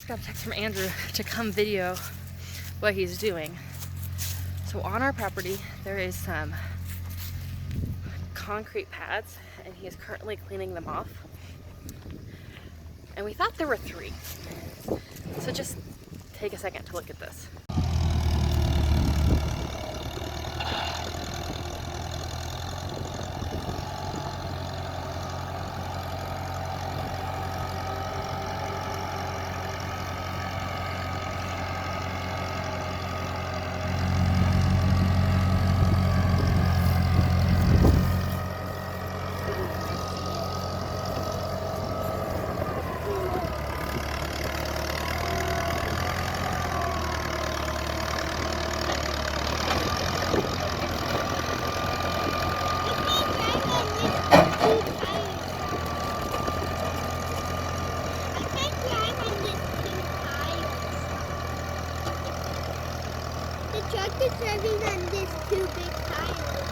got a text from Andrew to come video what he's doing. So on our property, there is some concrete pads, and he is currently cleaning them off. And we thought there were 3. So just take a second to look at this. Truck is driving on these 2 big tires.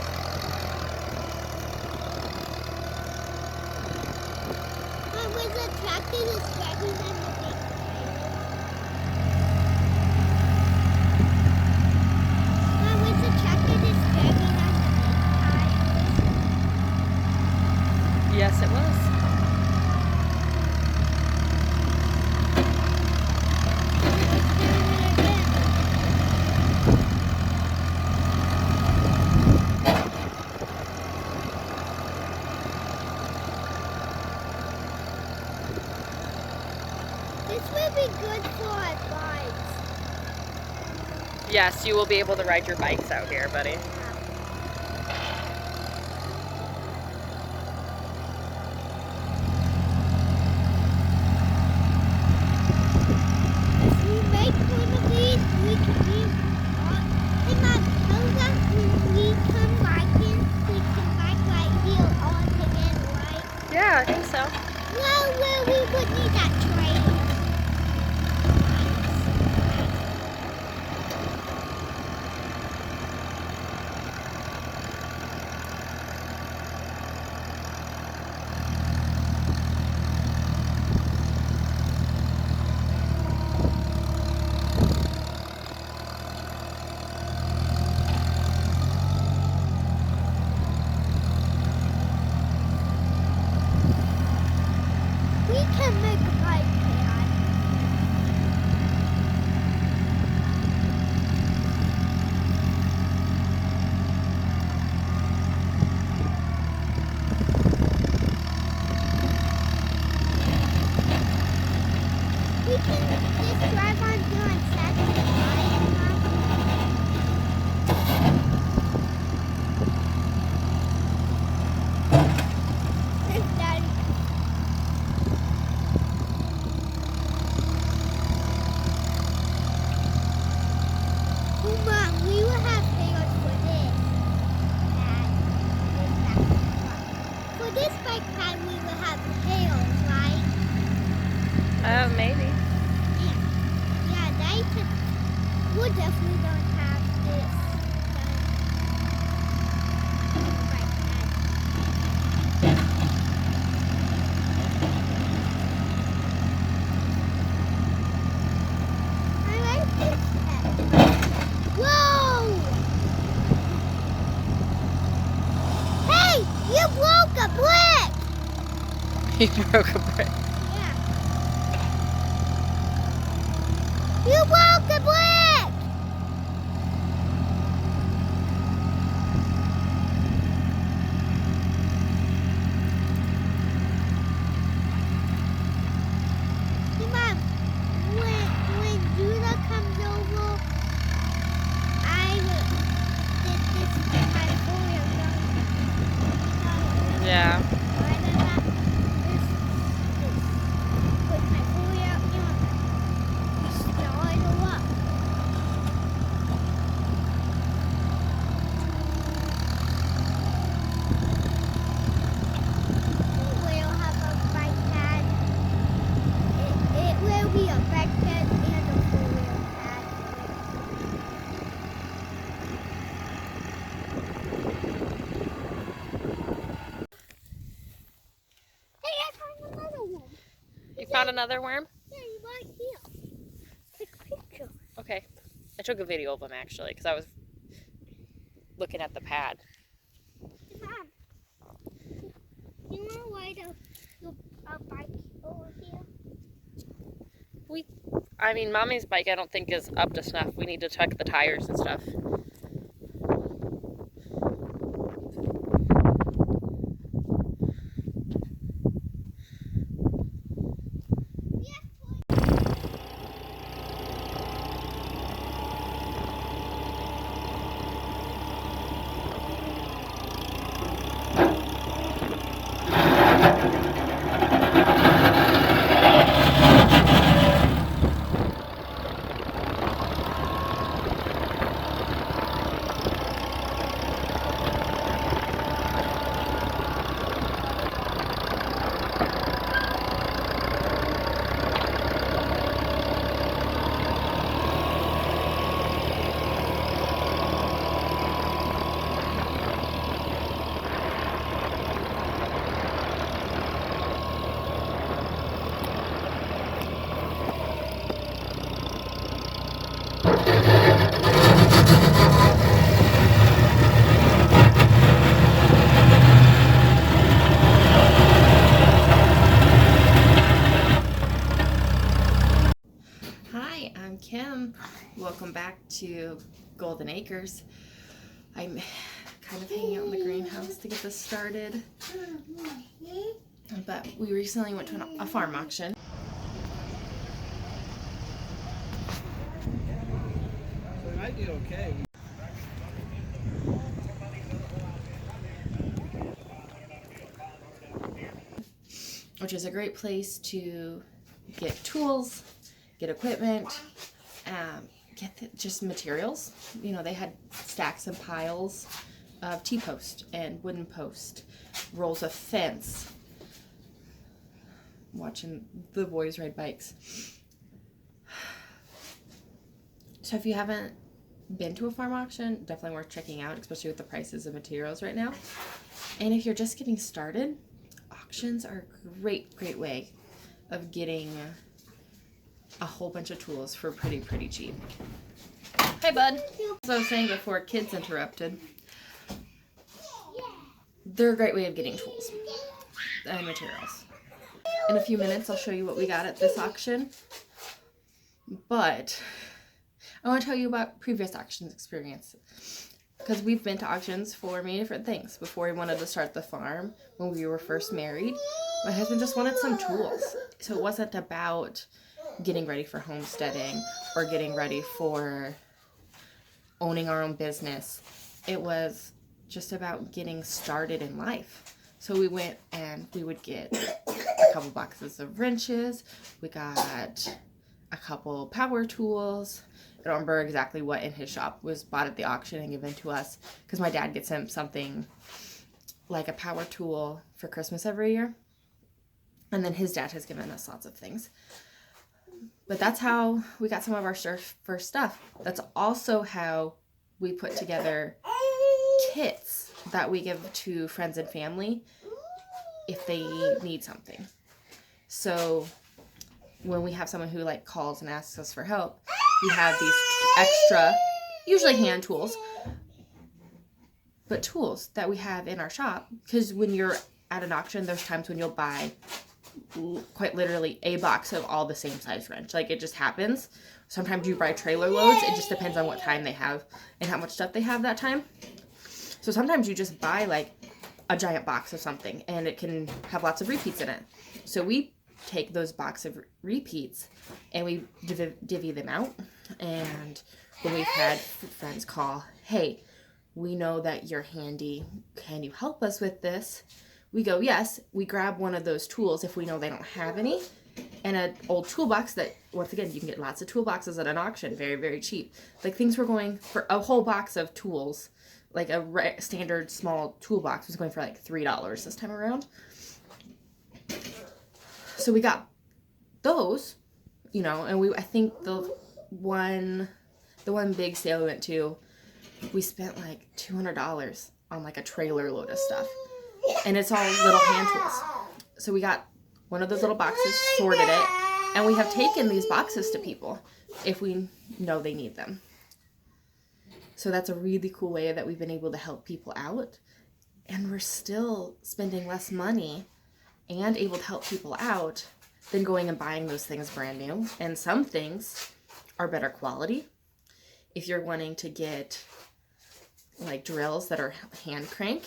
Mom, when the tractor is driving on the big tires. Mom, when the tractor is driving on the big tires. Yes, it was. This will be good for our bikes. Yes, you will be able to ride your bikes out here, buddy. If we make one of these, we can be and Mom, tell that when we come biking, we can bike right here all together, right? Yeah, I think so. Well, we would need that trailer. We can make a bike pad. We can just drive on here on Saturday, right, Mom? It's done. Oh, Mom, we will have pails for this pad. For this bike pad, we will have pails, right? Maybe. Yeah, they could. We definitely don't have this bike pad. I like this pad. Whoa! Hey, you broke a brick! He broke a brick. Yeah. You broke a brick! Hey, Mom, when Judah comes over, I will get this for my four-wheel drive. Yeah. Right on that. This. Put my four-wheel in. Start it up. We'll have a bike pad. It will be a bike pad and a four-wheel pad. Hey, I found another one. You found another worm? Yeah, right here. took a video of them actually because I was looking at the pad. Mom, you want to ride a bike over here? I mean, Mommy's bike I don't think is up to snuff. We need to check the tires and stuff. Hi, I'm Kim. Welcome back to Golden Acres. I'm kind of hanging out in the greenhouse to get this started. But we recently went to a farm auction. So we might be okay. Which is a great place to get tools, get equipment, get just materials. You know, they had stacks and piles of T-post and wooden post, rolls of fence. Watching the boys ride bikes. So if you haven't been to a farm auction, definitely worth checking out, especially with the prices of materials right now. And if you're just getting started, auctions are a great way of getting a whole bunch of tools for pretty cheap. Hey, bud. As I was saying before kids interrupted, they're a great way of getting tools and materials. In a few minutes, I'll show you what we got at this auction. But I want to tell you about previous auctions experience. Because we've been to auctions for many different things. Before we wanted to start the farm, when we were first married, my husband just wanted some tools. So it wasn't about getting ready for homesteading or getting ready for owning our own business. It was just about getting started in life. So we went and we would get a couple boxes of wrenches. We got a couple power tools. I don't remember exactly what in his shop was bought at the auction and given to us because my dad gets him something like a power tool for Christmas every year. And then his dad has given us lots of things. But that's how we got some of our first stuff. That's also how we put together kits that we give to friends and family if they need something. So when we have someone who like calls and asks us for help, we have these extra, usually hand tools, but tools that we have in our shop. Because when you're at an auction, there's times when you'll buy quite literally a box of all the same size wrench. Like, it just happens. Sometimes you buy trailer loads. It just depends on what time they have and how much stuff they have that time. So sometimes you just buy like a giant box of something and it can have lots of repeats in it. So we take those box of repeats and we divvy them out. And when we've had friends call, hey, we know that you're handy, can you help us with this? We go, yes. We grab one of those tools if we know they don't have any, and an old toolbox that, once again, you can get lots of toolboxes at an auction, very cheap. Like, things were going for a whole box of tools, like a standard small toolbox was going for like $3 this time around. So we got those, you know, and I think the one big sale we went to, we spent like $200 on like a trailer load of stuff. And it's all little hand tools. So we got one of those little boxes, sorted it, and we have taken these boxes to people if we know they need them. So that's a really cool way that we've been able to help people out. And we're still spending less money and able to help people out than going and buying those things brand new. And some things are better quality. If you're wanting to get like drills that are hand crank,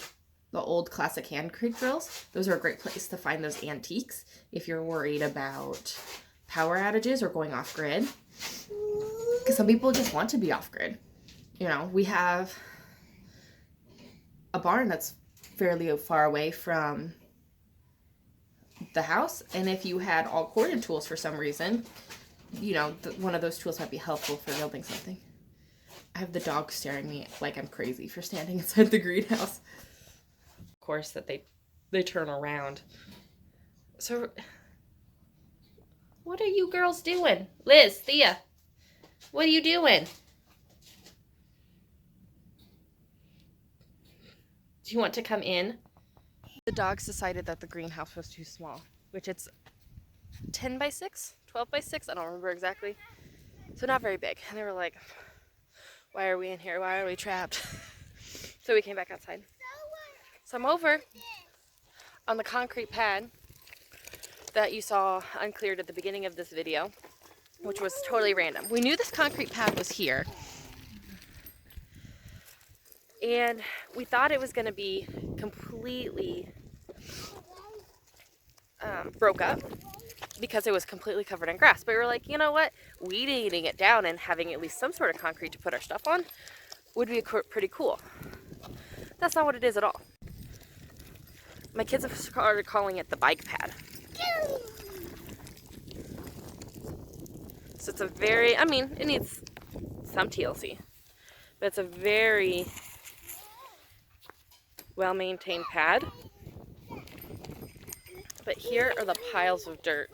the old classic hand crank drills, those are a great place to find those antiques if you're worried about power outages or going off grid. Because some people just want to be off grid. You know, we have a barn that's fairly far away from the house, and if you had all corded tools for some reason, you know, one of those tools might be helpful for building something. I have the dog staring at me like I'm crazy for standing inside the greenhouse. Of course, that they turn around. So, what are you girls doing? Liz, Thea, what are you doing? Do you want to come in? The dogs decided that the greenhouse was too small, which it's 10 by 6, 12 by 6, I don't remember exactly. So not very big. And they were like, why are we in here? Why are we trapped? So we came back outside. So I'm over on the concrete pad that you saw uncleared at the beginning of this video, which was totally random. We knew this concrete pad was here, and we thought it was going to be completely broke up because it was completely covered in grass. But we were like, you know what? Weeding it down and having at least some sort of concrete to put our stuff on would be pretty cool. That's not what it is at all. My kids have started calling it the bike pad. So it's a very, I mean, it needs some TLC, but it's a very well-maintained pad. But here are the piles of dirt.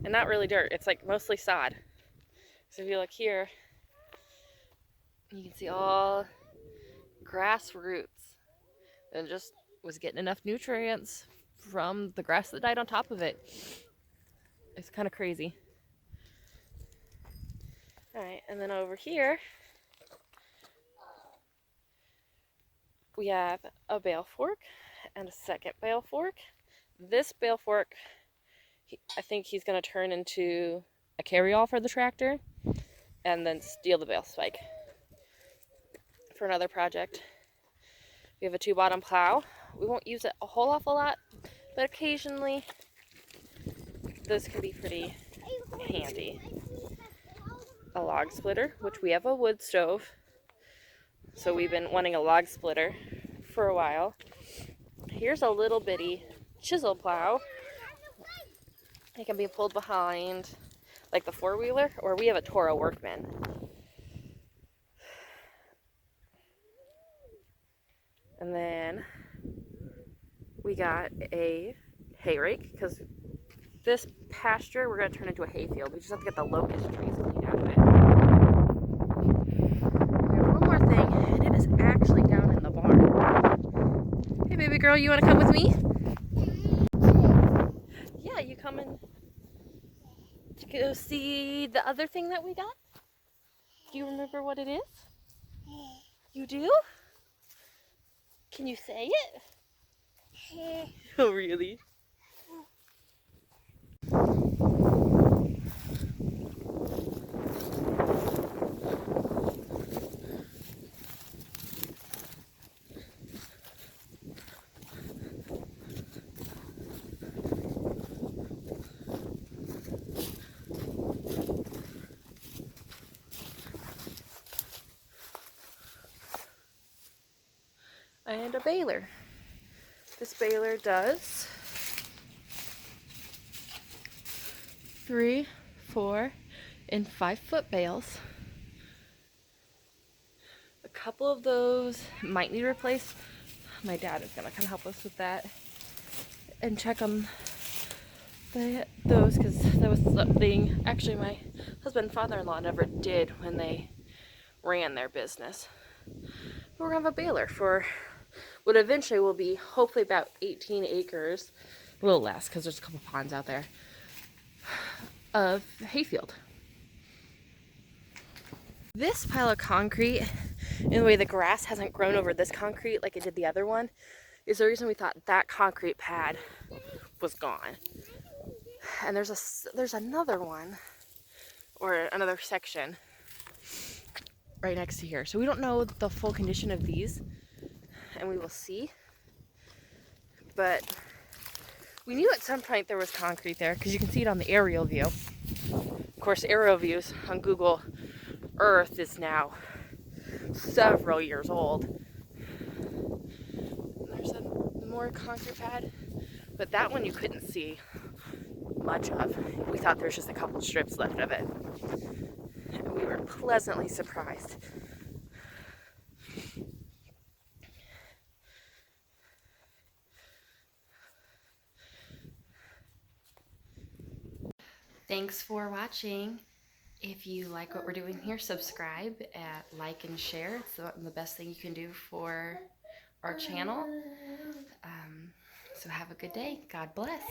And not really dirt, it's like mostly sod. So if you look here, you can see all grass roots. And it just was getting enough nutrients from the grass that died on top of it. It's kind of crazy. Alright, and then over here, we have a bale fork and a second bale fork. This bale fork, I think he's going to turn into a carry-all for the tractor and then steal the bale spike for another project. We have a 2-bottom plow. We won't use it a whole awful lot, but occasionally this can be pretty handy. A log splitter, which we have a wood stove, so we've been wanting a log splitter for a while. Here's a little bitty chisel plow. It can be pulled behind like the 4-wheeler, or we have a Toro Workman. And then we got a hay rake, because this pasture we're going to turn into a hay field. We just have to get the locust trees cleaned out of it. We have one more thing, and it is actually down in the barn. Hey baby girl, you want to come with me? Yeah, you coming to go see the other thing that we got? Do you remember what it is? You do? Can you say it? Oh, really? And a baler. This baler does 3, 4, and 5-foot bales. A couple of those might need replaced. My dad is gonna come help us with that and check them. Those, because that was something actually my husband and father-in-law never did when they ran their business. But we're gonna have a baler for what eventually will be hopefully about 18 acres, a little less because there's a couple ponds out there, of hayfield. This pile of concrete, in the way the grass hasn't grown over this concrete like it did the other one, is the reason we thought that concrete pad was gone. And there's another one, or another section right next to here. So we don't know the full condition of these, and we will see. But we knew at some point there was concrete there because you can see it on the aerial view. Of course, aerial views on Google Earth is now several years old. And there's a more concrete pad, but that one you couldn't see much of. We thought there was just a couple strips left of it. And we were pleasantly surprised. Thanks for watching. If you like what we're doing here, subscribe, like, and share. It's the best thing you can do for our channel. So have a good day. God bless.